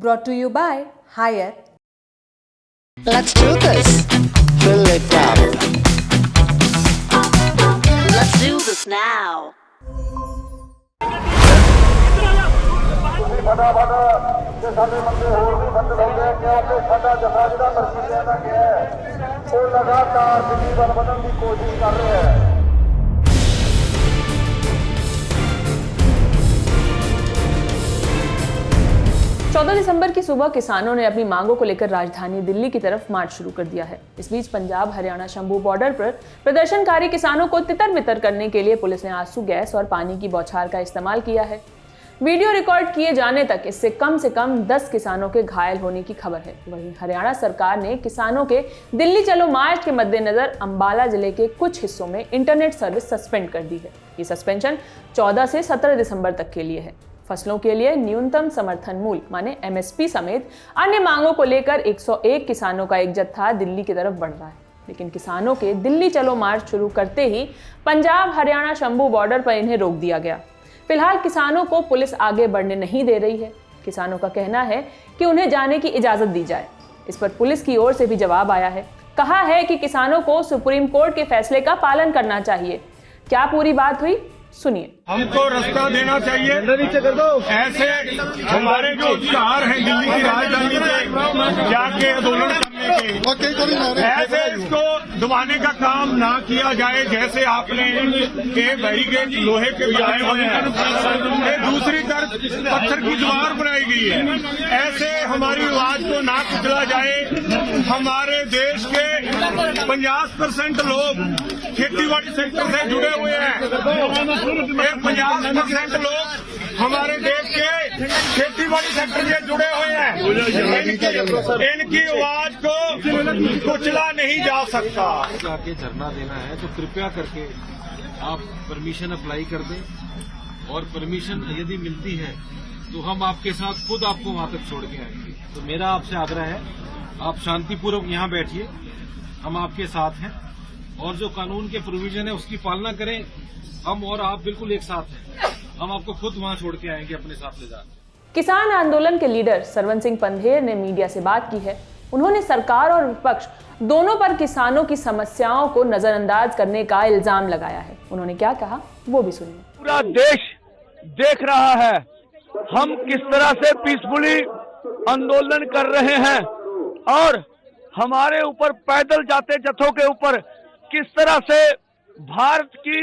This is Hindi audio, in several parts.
Brought to you by Hire. Let's do this. Fill it up. Let's do this now. ਫਟਾਫਟ ਜੇ ਸਾਡੇ ਬੰਦੇ ਹੋਰ ਵੀ ਬੰਦ ਲਾਉਂਦੇ ਆ ਕਿਉਂਕਿ ਸਾਡਾ ਜਥਾ ਜਿਹੜਾ ਮਰਜ਼ੀ ਲੈਣਾ ਗਿਆ ਹੈ ਉਹ ਲਗਾਤਾਰ ਦਿੱਲੀ ਵੱਲ ਵਧਣ ਦੀ ਕੋਸ਼ਿਸ਼ ਕਰ ਰਿਹਾ ਹੈ। 14 दिसंबर की सुबह किसानों ने अपनी मांगों को लेकर राजधानी दिल्ली की तरफ मार्च शुरू कर दिया है। इस बीच पंजाब हरियाणा शंभू बॉर्डर पर प्रदर्शनकारी किसानों को तितर-बितर करने के लिए पुलिस ने आंसू गैस और पानी की बौछार का इस्तेमाल किया है। वीडियो रिकॉर्ड किए जाने तक इससे कम से कम 10 किसानों के घायल होने की खबर है। वहीं हरियाणा सरकार ने किसानों के दिल्ली चलो मार्च के मद्देनजर अंबाला जिले के कुछ हिस्सों में इंटरनेट सर्विस सस्पेंड कर दी है। ये सस्पेंशन 14 से 17 दिसंबर तक के लिए है। फसलों के लिए न्यूनतम समर्थन मूल्य माने MSP समेत अन्य मांगों को लेकर 101 किसानों का एक जत्था दिल्ली की तरफ बढ़ रहा है। लेकिन किसानों के दिल्ली चलो मार्च शुरू करते ही पंजाब हरियाणा शंभू बॉर्डर पर इन्हें रोक दिया गया। फिलहाल किसानों को पुलिस आगे बढ़ने नहीं दे रही है। किसानों का कहना है कि उन्हें जाने की इजाजत दी जाए। इस पर पुलिस की ओर से भी जवाब आया है। कहा है कि किसानों को सुप्रीम कोर्ट के फैसले का पालन करना चाहिए। क्या पूरी बात हुई, सुनिए। हमको रास्ता देना चाहिए। ऐसे हमारे जो अधिकार हैं दिल्ली की राजधानी में जाके आंदोलन करने के, ऐसे इसको दबाने का काम ना किया जाए जैसे आपने के बैरिकेड लोहे के बनाए हुए हैं। दूसरी तरफ पत्थर की दीवार बनाई गई है। ऐसे हमारी आवाज को ना कुचला जाए। हमारे देश के 50% लोग खेतीबाड़ी सेक्टर से जुड़े हुए हैं। 50% लोग हमारे देश के खेतीबाड़ी सेक्टर से जुड़े हुए हैं। इनकी आवाज को कुचला नहीं जा सकता। जाके धरना देना है तो कृपया करके आप परमिशन अप्लाई कर दें और परमिशन यदि मिलती है तो हम आपके साथ खुद आपको वहां तक छोड़ के आएंगे। तो मेरा आपसे आग्रह है, आप शांतिपूर्वक यहाँ बैठिए, हम आपके साथ हैं और जो कानून के प्रोविजन है उसकी पालना करें। हम और आप बिल्कुल एक साथ हैं। हम आपको खुद वहां छोड़ के आएंगे अपने साथ ले जाकर। किसान आंदोलन के लीडर सरवन सिंह पंधेर ने मीडिया से बात की है। उन्होंने सरकार और विपक्ष दोनों पर किसानों की समस्याओं को नजरअंदाज करने का इल्जाम लगाया है। उन्होंने क्या कहा वो भी सुनिए। पूरा देश देख रहा है हम किस तरह से पीसफुली आंदोलन कर रहे हैं और हमारे ऊपर पैदल जाते जत्थों के ऊपर किस तरह से भारत की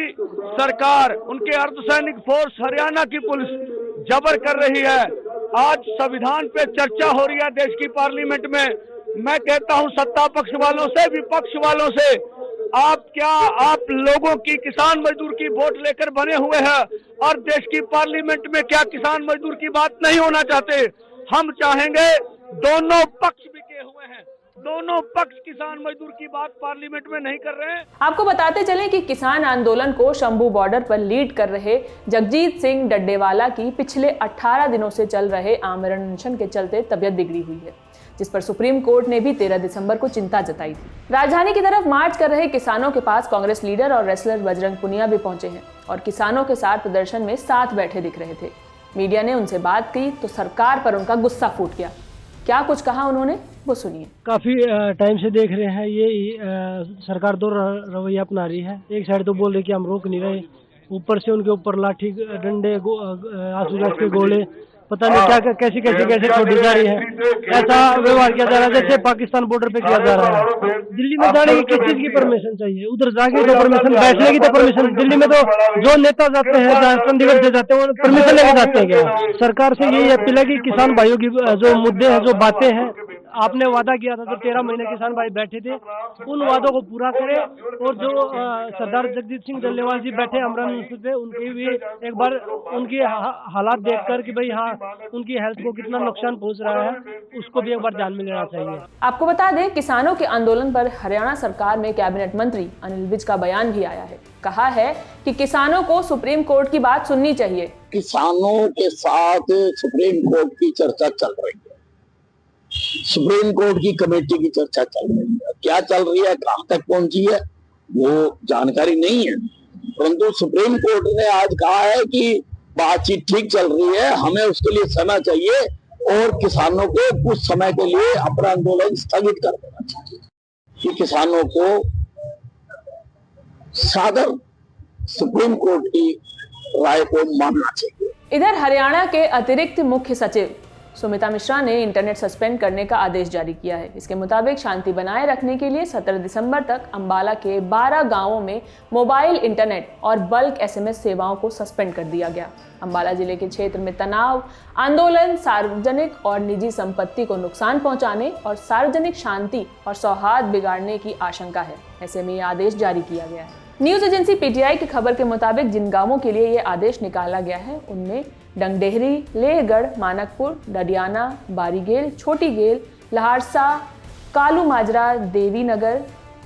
सरकार, उनके अर्धसैनिक फोर्स, हरियाणा की पुलिस जबर कर रही है। आज संविधान पे चर्चा हो रही है देश की पार्लियामेंट में। मैं कहता हूं सत्ता पक्ष वालों से, विपक्ष वालों से, आप लोगों की किसान मजदूर की वोट लेकर बने हुए हैं और देश की पार्लियामेंट में क्या किसान मजदूर की बात नहीं होना चाहते? हम चाहेंगे दोनों पक्ष बिके हुए हैं, दोनों पक्ष किसान मजदूर की बात पार्लियामेंट में नहीं कर रहे हैं। आपको बताते चलें कि किसान आंदोलन को शंभू बॉर्डर पर लीड कर रहे जगजीत सिंह डड्डेवाला की पिछले 18 दिनों से चल रहे आमरण अनशन के चलते तबियत बिगड़ी हुई है, जिस पर सुप्रीम कोर्ट ने भी 13 दिसंबर को चिंता जताई थी। राजधानी की तरफ मार्च कर रहे किसानों के पास कांग्रेस लीडर और रेसलर बजरंग पुनिया भी पहुंचे हैं और किसानों के साथ प्रदर्शन में साथ बैठे दिख रहे थे। मीडिया ने उनसे बात की तो सरकार पर उनका गुस्सा फूट गया। क्या कुछ कहा उन्होंने वो सुनिए। काफी टाइम से देख रहे हैं ये सरकार दो रवैया अपना रही है। एक साइड तो बोल रही कि हम रोक नहीं रहे, ऊपर से उनके ऊपर लाठी डंडे आंसू गैस के गोले पता नहीं क्या कैसे छोड़ी जा रही है। ऐसा व्यवहार किया जा रहा है जैसे पाकिस्तान बॉर्डर पे किया जा रहा है। दिल्ली में जाने की किस चीज की परमिशन चाहिए? उधर जाके तो परमिशन, बैठने की तो परमिशन। दिल्ली में तो जो नेता जाते हैं, चंडीगढ़ से जाते हैं, वो परमिशन लेके जाते हैं क्या? सरकार से यही अपील है कि किसान भाइयों की जो मुद्दे हैं, जो बातें हैं, आपने वादा किया था, जो 13 महीने किसान भाई बैठे थे, उन वादों को पूरा करें। और जो सरदार जगजीत सिंह डल्लेवाल जी बैठे आमरण अनशन पे, उनकी भी एक बार उनकी हालात देखकर कि भाई हाँ उनकी हेल्थ को कितना नुकसान पहुंच रहा है, उसको भी एक बार ध्यान में लेना चाहिए। आपको बता दें, किसानों के आंदोलन पर हरियाणा सरकार में कैबिनेट मंत्री अनिल विज का बयान भी आया है। कहा है कि किसानों को सुप्रीम कोर्ट की बात सुननी चाहिए। किसानों के साथ सुप्रीम कोर्ट की चर्चा चल रही है, सुप्रीम कोर्ट की कमेटी की चर्चा चल रही है। क्या चल रही है, कहां तक पहुंची है, वो जानकारी नहीं है। परंतु सुप्रीम कोर्ट ने आज कहा है कि बातचीत ठीक चल रही है, हमें उसके लिए समय चाहिए और किसानों को कुछ समय के लिए अपना आंदोलन स्थगित कर देना चाहिए कि किसानों को सादर सुप्रीम कोर्ट की राय को मानना चाहिए। इधर हरियाणा के अतिरिक्त मुख्य सचिव सुमिता मिश्रा ने इंटरनेट सस्पेंड करने का आदेश जारी किया है। इसके मुताबिक शांति बनाए रखने के लिए 17 दिसंबर तक अंबाला के 12 गांवों में मोबाइल इंटरनेट और बल्क SMS सेवाओं को सस्पेंड कर दिया गया। अंबाला जिले के क्षेत्र में तनाव, आंदोलन, सार्वजनिक और निजी संपत्ति को नुकसान पहुंचाने और सार्वजनिक शांति और सौहार्द बिगाड़ने की आशंका है। ऐसे में यह आदेश जारी किया गया है। न्यूज एजेंसी PTI की खबर के मुताबिक जिन गांवों के लिए ये आदेश निकाला गया है उनमें डंगडेहरी, लेहगढ़, मानकपुर, डडियाना, बारीगेल, छोटी गेल, लहारसा, कालू माजरा, देवी नगर,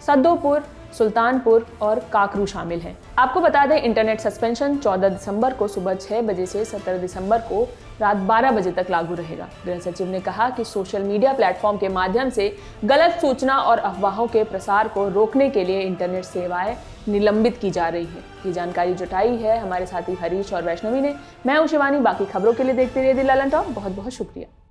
सद्दोपुर, सुल्तानपुर और काकरू शामिल हैं। आपको बता दें इंटरनेट सस्पेंशन 14 दिसंबर को सुबह 6 बजे से 17 दिसंबर को रात 12 बजे तक लागू रहेगा। गृह सचिव ने कहा कि सोशल मीडिया प्लेटफॉर्म के माध्यम से गलत सूचना और अफवाहों के प्रसार को रोकने के लिए इंटरनेट सेवाएं निलंबित की जा रही है। ये जानकारी जुटाई है हमारे साथी हरीश और वैष्णवी ने। मैं हूं शिवानी। बाकी खबरों के लिए देखते रहिए दी ललन टॉप। बहुत बहुत शुक्रिया।